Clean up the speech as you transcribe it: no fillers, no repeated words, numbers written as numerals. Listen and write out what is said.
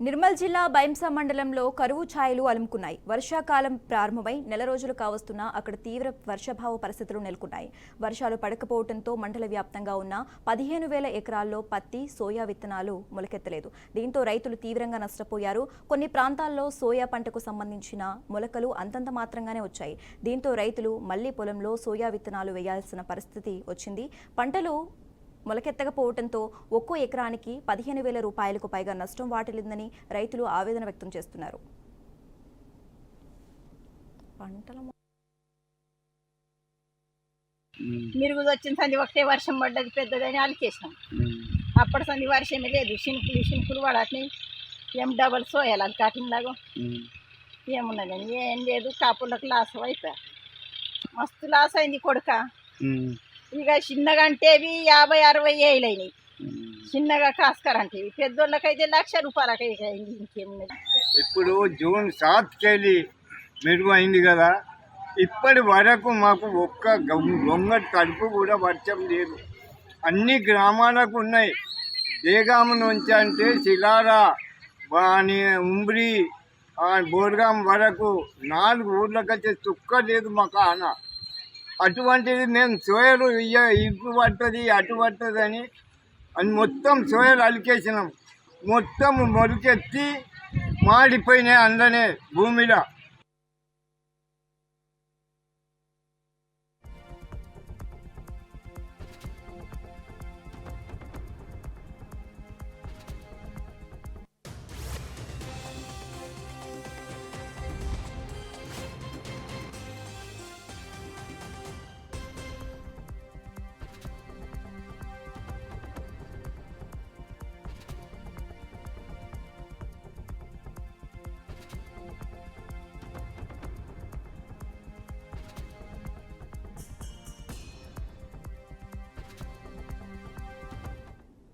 నిర్మల్ జిల్లా బైంసా మండలంలో కరువు ఛాయలు అలుముకున్నాయి. వర్షాకాలం ప్రారంభమై నెల రోజులు కావస్తున్నా అక్కడ తీవ్ర వర్షాభావ పరిస్థితులు నెలకొన్నాయి. వర్షాలు పడకపోవడంతో మండల వ్యాప్తంగా ఉన్న 15,000 ఎకరాల్లో పత్తి, సోయా విత్తనాలు మొలకెత్తలేదు. దీంతో రైతులు తీవ్రంగా నష్టపోయారు. కొన్ని ప్రాంతాల్లో సోయా పంటకు సంబంధించిన మొలకలు అంతంత మాత్రంగానే వచ్చాయి. దీంతో రైతులు మళ్లీ పొలంలో సోయా విత్తనాలు వేయాల్సిన పరిస్థితి వచ్చింది. పంటలు మొలకెత్తకపోవడంతో ఒక్కో ఎకరానికి 15,000 రూపాయలకు పైగా నష్టం వాటిల్లిందని రైతులు ఆవేదన వ్యక్తం చేస్తున్నారు. మిరుగుడు వచ్చిన సంది ఒకటే వర్షం పడ్డది పెద్దదని అలికేసినాం. అప్పటి సంది వర్షమే లేదు. చినుకులు పడట్ని ఏం డబల్ సోయాలి అది కాటింగ్లాగా ఏమున్నదని ఏం లేదు. కాపులకు లాస్ అయిపోయా, మస్తు లాస్ అయింది కొడుక. ఇక చిన్నగా అంటేవి 50-60 ఏళ్ళు అయినాయి. చిన్నగా కాస్కరంటే పెద్దోళ్ళకైతే 1,00,000 రూపాయలకి అయింది. ఇంకేమున్నది. ఇప్పుడు జూన్ 7కి వెళ్ళి మెరుగు అయింది కదా, ఇప్పటి వరకు మాకు ఒక్క గొంగటి కడుపు కూడా వర్షం లేదు. అన్ని గ్రామాలకు ఉన్నాయి. దేగాము నుంచి అంటే శిలారా, ఉమ్రి, బోర్గాం వరకు 4 ఊర్లకు వచ్చే చుక్క లేదు మాకు ఆన. అటువంటిది మేము సోయలు ఇటు పడుతుంది అటు పడుతుంది అని మొత్తం సోయలు అలికేసినాం. మొత్తం మొలికెత్తి మాడిపోయినాయి అందనే భూమిలో.